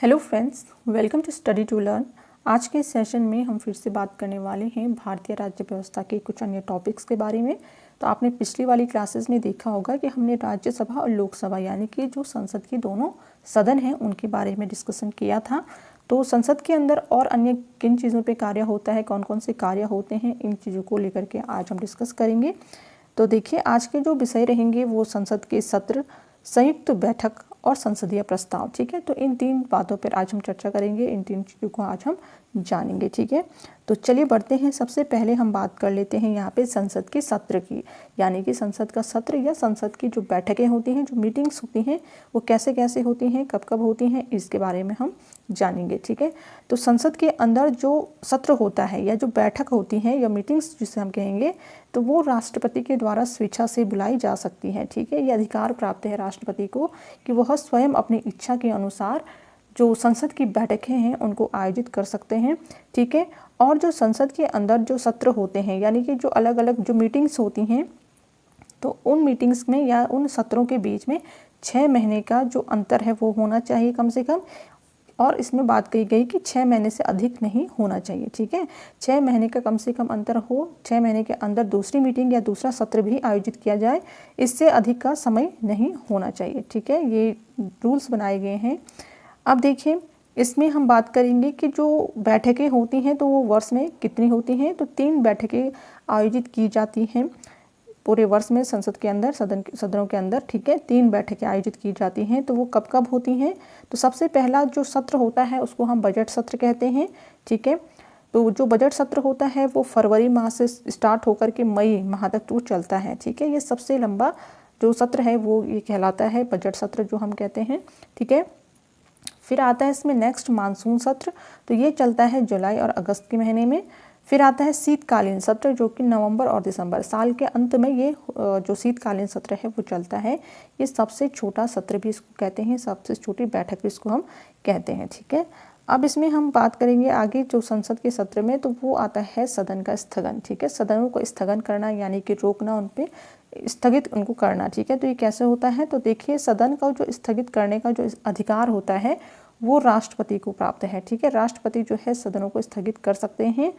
Hello friends, welcome to study to learn. आज के session में हम फिर से बात करने वाले हैं भारतीय राज्य व्यवस्था के कुछ अन्य टॉपिक्स के बारे में। तो आपने पिछली वाली क्लासेस में देखा होगा कि हमने राज्यसभा और लोकसभा यानी कि जो संसद की दोनों सदन हैं उनके बारे में डिस्कशन किया था। तो संसद के अंदर और अन्य किन चीज़ों पे कार्य होता है, कौन कौन से कार्य होते हैं, इन चीज़ों को लेकर के आज हम डिस्कस करेंगे। तो देखिए, आज के जो विषय रहेंगे वो संसद के सत्र, संयुक्त बैठक और संसदीय प्रस्ताव। ठीक है, तो इन तीन बातों पर आज हम चर्चा करेंगे, इन तीन चीज़ों को आज हम जानेंगे। ठीक है, तो चलिए बढ़ते हैं। सबसे पहले हम बात कर लेते हैं यहाँ पे संसद के सत्र की, यानी कि संसद का सत्र या संसद की जो बैठकें होती हैं, जो मीटिंग्स होती हैं, वो कैसे कैसे होती हैं, कब कब होती हैं, इसके बारे में हम जानेंगे। ठीक है, तो संसद के अंदर जो सत्र होता है या जो बैठक होती है या मीटिंग्स जिसे हम कहेंगे, तो वो राष्ट्रपति के द्वारा स्वेच्छा से बुलाई जा सकती है। ठीक है, ये अधिकार प्राप्त है राष्ट्रपति को कि वह स्वयं अपनी इच्छा के अनुसार जो संसद की बैठकें हैं उनको आयोजित कर सकते हैं। ठीक है, और जो संसद के अंदर जो सत्र होते हैं यानी कि जो अलग अलग जो मीटिंग्स होती हैं, तो उन मीटिंग्स में या उन सत्रों के बीच में 6 महीने का जो अंतर है वो होना चाहिए कम से कम। और इसमें बात कही गई कि 6 महीने से अधिक नहीं होना चाहिए। ठीक है, 6 महीने का कम से कम अंतर हो, 6 महीने के अंदर दूसरी मीटिंग या दूसरा सत्र भी आयोजित किया जाए, इससे अधिक का समय नहीं होना चाहिए। ठीक है, ये रूल्स बनाए गए हैं। अब देखिए, इसमें हम बात करेंगे कि जो बैठकें होती हैं तो वो वर्ष में कितनी होती हैं। तो 3 बैठकें आयोजित की जाती हैं पूरे वर्ष में संसद के अंदर, सदनों के अंदर। ठीक है, 3 बैठकें आयोजित की जाती हैं। तो वो कब कब होती हैं? तो सबसे पहला जो सत्र होता है उसको हम बजट सत्र कहते हैं। ठीक है, तो जो बजट सत्र होता है वो फरवरी माह से स्टार्ट होकर के मई माह तक वो चलता है। ठीक है, ये सबसे लंबा जो सत्र है वो ये कहलाता है बजट सत्र जो हम कहते हैं। ठीक है, फिर आता है इसमें नेक्स्ट मानसून सत्र, तो ये चलता है जुलाई और अगस्त के महीने में। फिर आता है शीतकालीन सत्र जो कि नवंबर और दिसंबर, साल के अंत में ये जो शीतकालीन सत्र है वो चलता है। ये सबसे छोटा सत्र भी इसको कहते हैं, सबसे छोटी बैठक भी इसको हम कहते हैं। ठीक है, अब इसमें हम बात करेंगे आगे जो संसद के सत्र में, तो वो आता है सदन का स्थगन। ठीक है, सदनों को स्थगन करना यानी कि रोकना, उन पे स्थगित उनको करना। ठीक है, तो ये कैसे होता है? तो देखिए, सदन का जो स्थगित करने का जो अधिकार होता है वो राष्ट्रपति को प्राप्त है। ठीक है, राष्ट्रपति जो है सदनों को स्थगित कर सकते हैं।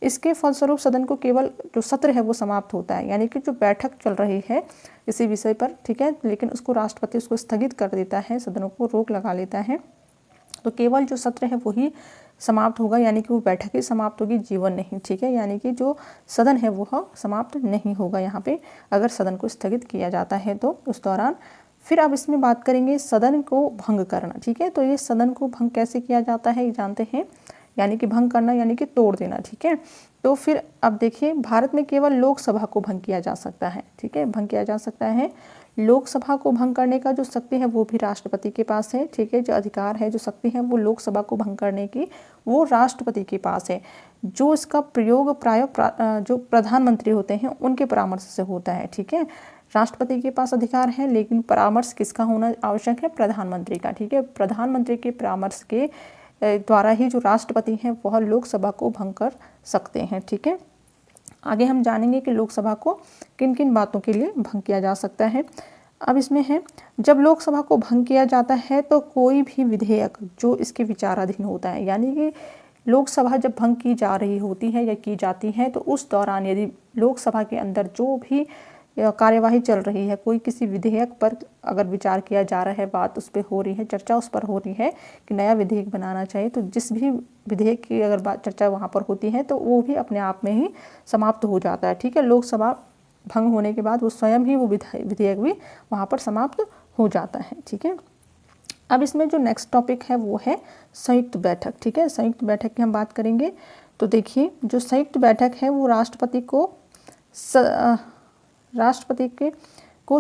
इसके फलस्वरूप सदन को केवल जो सत्र है वो समाप्त होता है, यानी कि जो बैठक चल रही है इसी विषय पर, ठीक है, लेकिन उसको राष्ट्रपति उसको स्थगित कर देता है, सदनों को रोक लगा लेता है। तो केवल जो सत्र है वही समाप्त होगा, यानी कि वो बैठक ही समाप्त होगी, जीवन नहीं। ठीक है, यानी कि जो सदन है वह समाप्त नहीं होगा यहाँ पे, अगर सदन को स्थगित किया जाता है तो उस दौरान। फिर अब इसमें बात करेंगे सदन को भंग करना। ठीक है, तो ये सदन को भंग कैसे किया जाता है ये जानते हैं, यानी कि भंग करना यानी कि तोड़ देना। ठीक है, तो फिर अब देखिए, भारत में केवल लोकसभा को भंग किया जा सकता है। ठीक है, भंग किया जा सकता है। लोकसभा को भंग करने का जो शक्ति है वो भी राष्ट्रपति के पास है। ठीक है, जो अधिकार है, जो शक्ति है वो लोकसभा को भंग करने की वो राष्ट्रपति के पास है। जो इसका प्रयोग जो प्रधानमंत्री होते हैं उनके परामर्श से होता है। ठीक है, राष्ट्रपति के पास अधिकार है, लेकिन परामर्श किसका होना आवश्यक है? प्रधानमंत्री का। ठीक है, प्रधानमंत्री के परामर्श के द्वारा ही जो राष्ट्रपति हैं वह लोकसभा को भंग कर सकते हैं। ठीक है, आगे हम जानेंगे कि लोकसभा को किन किन बातों के लिए भंग किया जा सकता है। अब इसमें है, जब लोकसभा को भंग किया जाता है तो कोई भी विधेयक जो इसके विचाराधीन होता है, यानी कि लोकसभा जब भंग की जा रही होती है या की जाती है तो उस दौरान यदि लोकसभा के अंदर जो भी कार्यवाही चल रही है, कोई किसी विधेयक पर अगर विचार किया जा रहा है, बात उस पर हो रही है, चर्चा उस पर हो रही है कि नया विधेयक बनाना चाहिए, तो जिस भी विधेयक की अगर बात चर्चा वहाँ पर होती है तो वो भी अपने आप में ही समाप्त हो जाता है। ठीक है, लोकसभा भंग होने के बाद वो स्वयं ही वो विधेयक भी वहाँ पर समाप्त हो जाता है। ठीक है, अब इसमें जो नेक्स्ट टॉपिक है वो है संयुक्त बैठक। ठीक है, संयुक्त बैठक की हम बात करेंगे। तो देखिए, जो संयुक्त बैठक है वो राष्ट्रपति को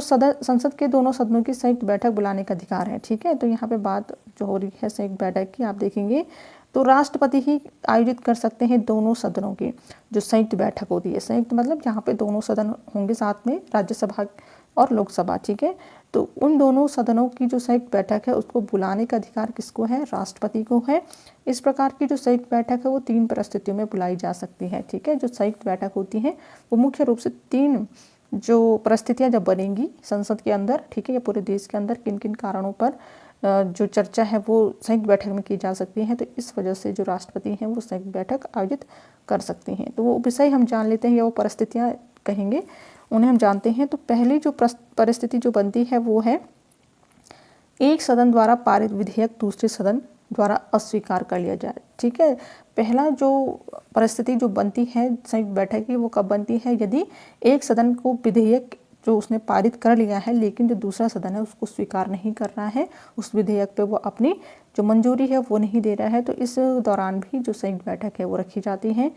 संसद के दोनों सदनों की संयुक्त बैठक बुलाने का अधिकार है। ठीक है, तो यहाँ पे बात जो हो रही है संयुक्त बैठक की, आप देखेंगे तो राष्ट्रपति ही आयोजित कर सकते हैं दोनों सदनों की जो संयुक्त बैठक होती है। संयुक्त मतलब जहाँ पे दोनों सदन होंगे साथ में, राज्यसभा और लोकसभा। ठीक है, तो उन दोनों सदनों की जो संयुक्त बैठक है उसको बुलाने का अधिकार किसको है? राष्ट्रपति को है। इस प्रकार की जो संयुक्त बैठक है वो 3 परिस्थितियों में बुलाई जा सकती है। ठीक है, जो संयुक्त बैठक होती है वो मुख्य रूप से 3 जो परिस्थितियां जब बनेंगी संसद के अंदर, ठीक है, या पूरे देश के अंदर किन किन कारणों पर जो चर्चा है वो संयुक्त बैठक में की जा सकती है। तो इस वजह से जो राष्ट्रपति हैं वो संयुक्त बैठक आयोजित कर सकते हैं। तो वो विषय हम जान लेते हैं या वो परिस्थितियाँ कहेंगे उन्हें हम जानते हैं। तो पहली जो परिस्थिति जो बनती है वो है एक सदन द्वारा पारित विधेयक दूसरे सदन द्वारा अस्वीकार कर लिया जाए। ठीक है, पहला जो परिस्थिति जो बनती है संयुक्त बैठक की वो कब बनती है, यदि एक सदन को विधेयक जो उसने पारित कर लिया है लेकिन जो दूसरा सदन है उसको स्वीकार नहीं कर रहा है, उस विधेयक पे वो अपनी जो मंजूरी है वो नहीं दे रहा है, तो इस दौरान भी जो संयुक्त बैठक है वो रखी जाती है।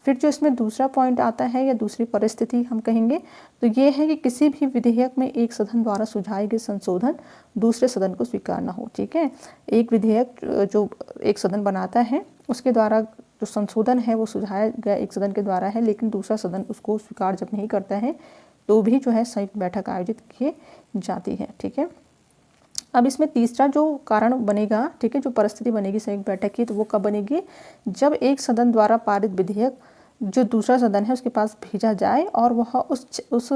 फिर जो इसमें दूसरा पॉइंट आता है या दूसरी परिस्थिति हम कहेंगे तो ये है कि किसी भी विधेयक में एक सदन द्वारा सुझाए गए संशोधन दूसरे सदन को स्वीकार न हो। ठीक है, एक विधेयक जो एक सदन बनाता है उसके द्वारा जो संशोधन है वो सुझाया गया एक सदन के द्वारा है, लेकिन दूसरा सदन उसको स्वीकार जब नहीं करता है तो भी जो है संयुक्त बैठक आयोजित की जाती है। ठीक है, अब इसमें तीसरा जो कारण बनेगा, ठीक है, जो परिस्थिति बनेगी संयुक्त बैठक की, तो वो कब बनेगी, जब एक सदन द्वारा पारित विधेयक जो दूसरा सदन है उसके पास भेजा जाए और वह उस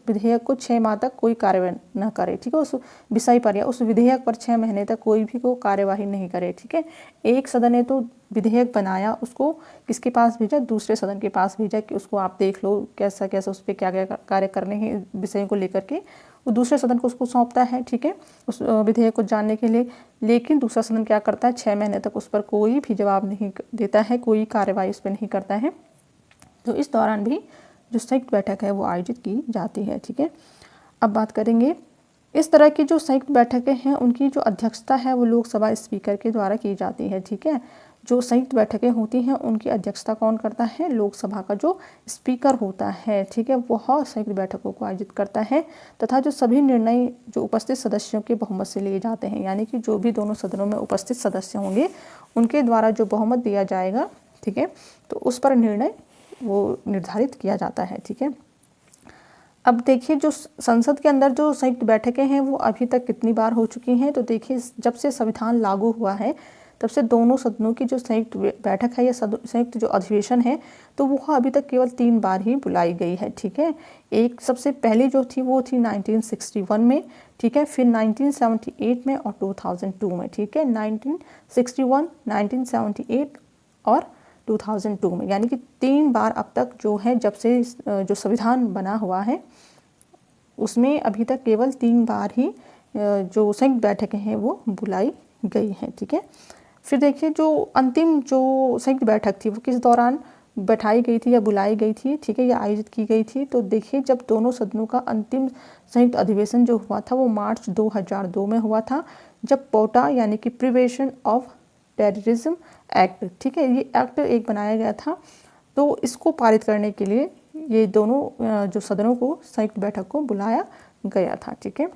विधेयक को 6 माह तक कोई कार्यवाही न करे। ठीक है, उस विषय पर या उस विधेयक पर 6 महीने तक कोई भी को कार्यवाही नहीं करे। ठीक है, एक सदन ने तो विधेयक बनाया, उसको किसके पास भेजा, दूसरे सदन के पास भेजा कि उसको आप देख लो कैसा कैसा उस पर क्या क्या कार्य करने हैं विषयों को लेकर के, वो दूसरे सदन को उसको सौंपता है। ठीक है, उस विधेयक को जानने के लिए, लेकिन दूसरा सदन क्या करता है, 6 महीने तक उस पर कोई भी जवाब नहीं देता है, कोई कार्यवाही उस पर नहीं करता है। तो इस दौरान भी जो संयुक्त बैठक है वो आयोजित की जाती है। ठीक है, अब बात करेंगे इस तरह की जो संयुक्त बैठकें हैं उनकी जो अध्यक्षता है वो लोकसभा स्पीकर के द्वारा की जाती है। ठीक है, जो संयुक्त बैठकें होती हैं उनकी अध्यक्षता कौन करता है, लोकसभा का जो स्पीकर होता है। ठीक है, वह संयुक्त बैठकों को आयोजित करता है तथा जो सभी निर्णय जो उपस्थित सदस्यों के बहुमत से लिए जाते हैं, यानी कि जो भी दोनों सदनों में उपस्थित सदस्य होंगे उनके द्वारा जो बहुमत दिया जाएगा, ठीक है, तो उस पर निर्णय वो निर्धारित किया जाता है। ठीक है, अब देखिए जो संसद के अंदर जो संयुक्त बैठकें हैं वो अभी तक कितनी बार हो चुकी हैं, तो देखिए जब से संविधान लागू हुआ है तब से दोनों सदनों की जो संयुक्त बैठक है या संयुक्त जो अधिवेशन है तो वो अभी तक केवल 3 बार ही बुलाई गई है। ठीक है, एक सबसे पहली जो थी वो थी 1961 में, ठीक है, फिर 1978 में और 2002 में। ठीक है, 1961, 1978 और 2002 में, यानी कि 3 बार अब तक जो है जब से जो संविधान बना हुआ है उसमें अभी तक केवल 3 बार ही जो संयुक्त बैठकें हैं वो बुलाई गई हैं। ठीक है, फिर देखिए जो अंतिम जो संयुक्त बैठक थी वो किस दौरान बैठाई गई थी या बुलाई गई थी, ठीक है, या आयोजित की गई थी, तो देखिए जब दोनों सदनों का अंतिम संयुक्त अधिवेशन जो हुआ था वो मार्च 2002 में हुआ था, जब पोटा यानी कि प्रिवेंशन ऑफ टेररिज्म एक्ट, ठीक है, ये एक्ट एक बनाया गया था, तो इसको पारित करने के लिए ये दोनों जो सदनों को संयुक्त बैठक को बुलाया गया था। ठीक है,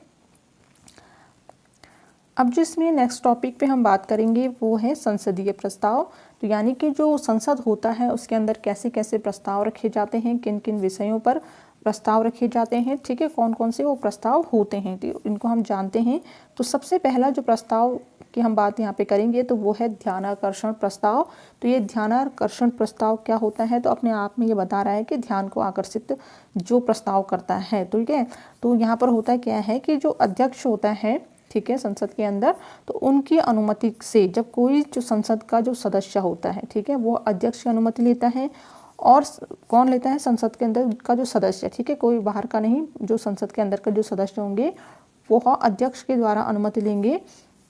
अब जो इसमें नेक्स्ट टॉपिक पे हम बात करेंगे वो है संसदीय प्रस्ताव। तो यानी कि जो संसद होता है उसके अंदर कैसे कैसे प्रस्ताव रखे जाते हैं, किन किन विषयों पर प्रस्ताव रखे जाते हैं, ठीक है, कौन कौन से वो प्रस्ताव होते हैं, तो इनको हम जानते हैं। तो सबसे पहला जो प्रस्ताव की हम बात यहाँ पे करेंगे तो वो है ध्यानाकर्षण प्रस्ताव। तो ये ध्यानाकर्षण प्रस्ताव क्या होता है, तो अपने आप में ये बता रहा है कि ध्यान को आकर्षित जो प्रस्ताव करता है। ठीक है, तो यहाँ पर होता क्या है कि जो अध्यक्ष होता है, ठीक है, संसद के अंदर, तो उनकी अनुमति से जब कोई जो संसद का जो सदस्य होता है, ठीक है, वो अध्यक्ष की अनुमति लेता है, और कौन लेता है, संसद के अंदर का जो सदस्य, ठीक है, कोई बाहर का नहीं, जो संसद के अंदर का जो सदस्य होंगे वो अध्यक्ष के द्वारा अनुमति लेंगे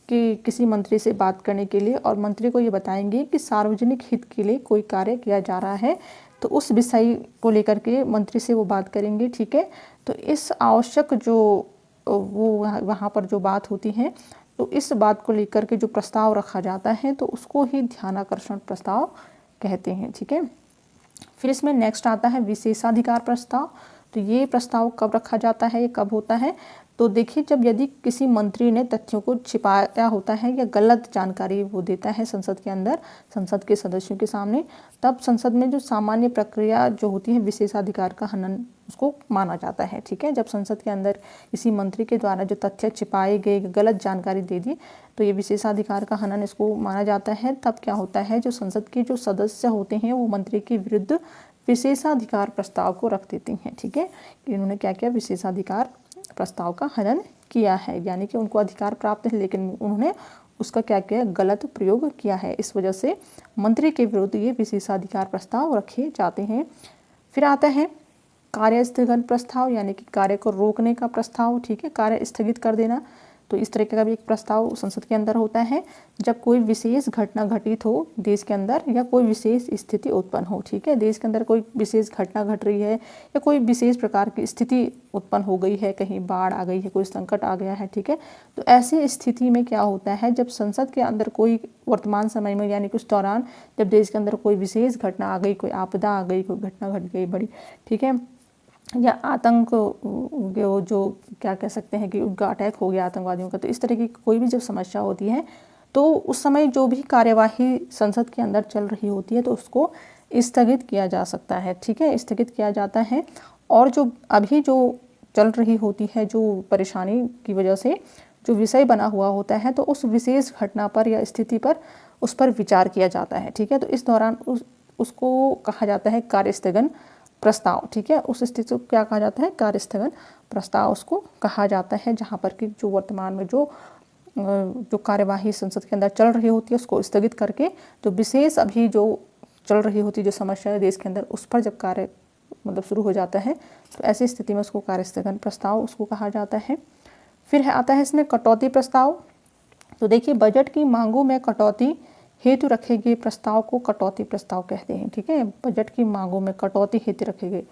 कि किसी मंत्री से बात करने के लिए, और मंत्री को ये बताएंगे कि सार्वजनिक हित के लिए कोई कार्य किया जा रहा है, तो उस विषय को लेकर के मंत्री से वो बात करेंगे। ठीक है, तो इस आवश्यक जो वो वहाँ पर जो बात होती है, तो इस बात को लेकर के जो प्रस्ताव रखा जाता है तो उसको ही ध्यानाकर्षण प्रस्ताव कहते हैं। ठीक है, फिर इसमें नेक्स्ट आता है विशेषाधिकार प्रस्ताव। तो ये प्रस्ताव कब रखा जाता है, ये कब होता है, तो देखिए जब यदि किसी मंत्री ने तथ्यों को छिपाया होता है या गलत जानकारी वो देता है संसद के अंदर संसद के सदस्यों के सामने, तब संसद में जो सामान्य प्रक्रिया जो होती है विशेषाधिकार का हनन उसको माना जाता है। ठीक है, जब संसद के अंदर किसी मंत्री के द्वारा जो तथ्य छिपाए गए, गलत जानकारी दे दी, तो ये विशेषाधिकार का हनन इसको माना जाता है। तब क्या होता है, जो संसद के जो सदस्य होते हैं वो मंत्री के विरुद्ध विशेषाधिकार प्रस्ताव को रख देते हैं। ठीक है, कि इन्होंने क्या किया, विशेषाधिकार प्रस्ताव का हनन किया है, यानी कि उनको अधिकार प्राप्त है लेकिन उन्होंने उसका क्या किया, गलत प्रयोग किया है। इस वजह से मंत्री के विरुद्ध ये विशेषाधिकार प्रस्ताव रखे जाते हैं। फिर आता है कार्य स्थगन प्रस्ताव, यानी कि कार्य को रोकने का प्रस्ताव, ठीक है, कार्य स्थगित कर देना। तो इस तरीके का भी एक प्रस्ताव संसद के अंदर होता है जब कोई विशेष घटना घटित हो देश के अंदर या कोई विशेष स्थिति उत्पन्न हो, ठीक है, देश के अंदर कोई विशेष घटना घट रही है या कोई विशेष प्रकार की स्थिति उत्पन्न हो गई है, कहीं बाढ़ आ गई है, कोई संकट आ गया है, ठीक है। तो ऐसी स्थिति में क्या होता है, जब संसद के अंदर कोई वर्तमान समय में यानी कि उस दौरान जब देश के अंदर कोई विशेष घटना आ गई, कोई आपदा आ गई, कोई घटना घट गई बड़ी, ठीक है, या आतंक जो क्या कह सकते हैं कि उनका अटैक हो गया आतंकवादियों का, तो इस तरह की कोई भी जब समस्या होती है तो उस समय जो भी कार्यवाही संसद के अंदर चल रही होती है तो उसको स्थगित किया जा सकता है, ठीक है, स्थगित किया जाता है। और जो अभी जो चल रही होती है, जो परेशानी की वजह से जो विषय बना हुआ होता है, तो उस विशेष घटना पर या स्थिति पर उस पर विचार किया जाता है, ठीक है। तो इस दौरान उसको कहा जाता है कार्य स्थगन प्रस्ताव, ठीक है। उस स्थिति को क्या कहा जाता है, कार्य स्थगन प्रस्ताव उसको कहा जाता है, जहाँ पर कि जो वर्तमान में जो कार्यवाही संसद के अंदर चल रही होती है उसको स्थगित करके जो विशेष अभी जो चल रही होती है जो समस्या है देश के अंदर, उस पर जब कार्य मतलब शुरू हो जाता है तो ऐसी स्थिति में उसको कार्य स्थगन प्रस्ताव उसको कहा जाता है। फिर आता है इसमें कटौती प्रस्ताव। तो देखिए, बजट की मांगों में कटौती हेतु रखे गए प्रस्ताव को कटौती प्रस्ताव कहते हैं, ठीक है। बजट की मांगों में कटौती हेतु रखे गए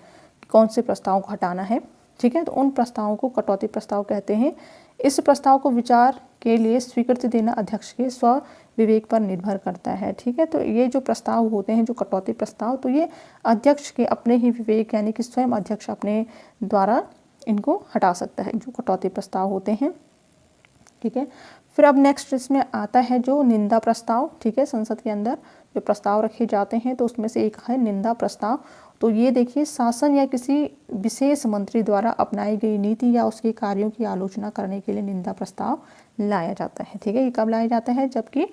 कौन से प्रस्ताव को हटाना है, ठीक है, तो उन प्रस्तावों को कटौती प्रस्ताव कहते हैं। इस प्रस्ताव को विचार के लिए स्वीकृति देना अध्यक्ष के स्व विवेक पर निर्भर करता है, ठीक है। तो ये जो प्रस्ताव होते हैं, जो कटौती प्रस्ताव, तो ये अध्यक्ष के अपने ही विवेक यानी कि स्वयं अध्यक्ष अपने द्वारा इनको हटा सकता है, जो कटौती प्रस्ताव होते हैं, ठीक है। फिर अब नेक्स्ट इसमें आता है जो निंदा प्रस्ताव, ठीक है। संसद के अंदर जो प्रस्ताव रखे जाते हैं तो उसमें से एक है निंदा प्रस्ताव। तो ये देखिए, शासन या किसी विशेष मंत्री द्वारा अपनाई गई नीति या उसके कार्यों की आलोचना करने के लिए निंदा प्रस्ताव लाया जाता है, ठीक है। ये कब लाया जाता है, जबकि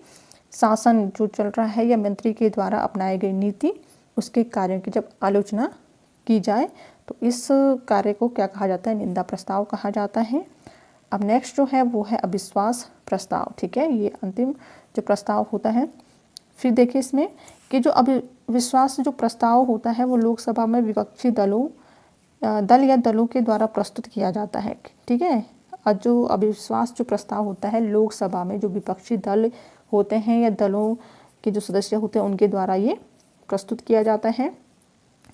शासन जो चल रहा है या मंत्री के द्वारा अपनाई गई नीति उसके कार्यों की जब आलोचना की जाए तो इस कार्य को क्या कहा जाता है, निंदा प्रस्ताव कहा जाता है। अब नेक्स्ट जो है वो है अविश्वास प्रस्ताव, ठीक है, ये अंतिम जो प्रस्ताव होता है। फिर देखिए इसमें कि जो अविश्वास जो प्रस्ताव होता है वो लोकसभा में विपक्षी दल या दलों के द्वारा प्रस्तुत किया जाता है, ठीक है। और जो अविश्वास जो प्रस्ताव होता है लोकसभा में जो विपक्षी दल होते हैं या दलों के जो सदस्य होते हैं उनके द्वारा ये प्रस्तुत किया जाता है।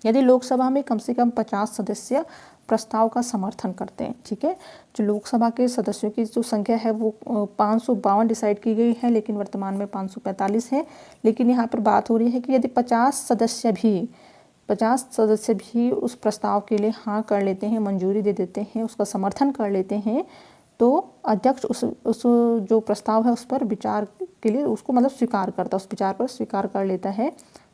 यदि लोकसभा में कम से कम 50 सदस्य प्रस्ताव का समर्थन करते हैं, ठीक है। जो लोकसभा के सदस्यों की जो संख्या है वो 552 डिसाइड की गई है, लेकिन वर्तमान में 545 है। लेकिन यहाँ पर बात हो रही है कि यदि 50 सदस्य भी उस प्रस्ताव के लिए हाँ कर लेते हैं, मंजूरी दे देते हैं, उसका समर्थन कर लेते हैं, तो अध्यक्ष उस जो प्रस्ताव है उस पर विचार के लिए उसको मतलब स्वीकार करता है, उस विचार पर स्वीकार कर लेता है,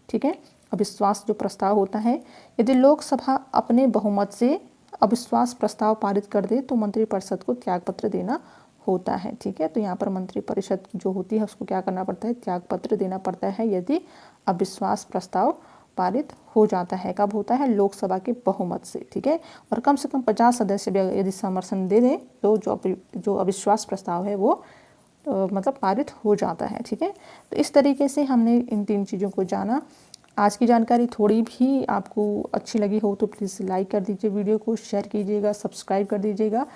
ठीक है। अविश्वास जो प्रस्ताव होता है, यदि लोकसभा अपने बहुमत से अविश्वास प्रस्ताव पारित कर दे तो मंत्रिपरिषद को त्यागपत्र देना होता है, ठीक है। तो यहाँ पर मंत्रिपरिषद जो होती है उसको क्या करना पड़ता है, त्यागपत्र देना पड़ता है यदि अविश्वास प्रस्ताव पारित हो जाता है। कब होता है, लोकसभा के बहुमत से, ठीक है। और कम से कम 50 सदस्य भी यदि समर्थन दे दें तो जो अविश्वास प्रस्ताव है वो मतलब पारित हो जाता है, ठीक है। तो इस तरीके से हमने इन 3 चीज़ों को जाना। आज की जानकारी थोड़ी भी आपको अच्छी लगी हो तो प्लीज़ लाइक कर दीजिए, वीडियो को शेयर कीजिएगा, सब्सक्राइब कर दीजिएगा।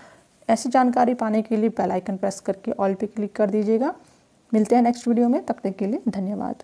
ऐसी जानकारी पाने के लिए बेल आइकन प्रेस करके ऑल पे क्लिक कर दीजिएगा। मिलते हैं नेक्स्ट वीडियो में, तब तक के लिए धन्यवाद।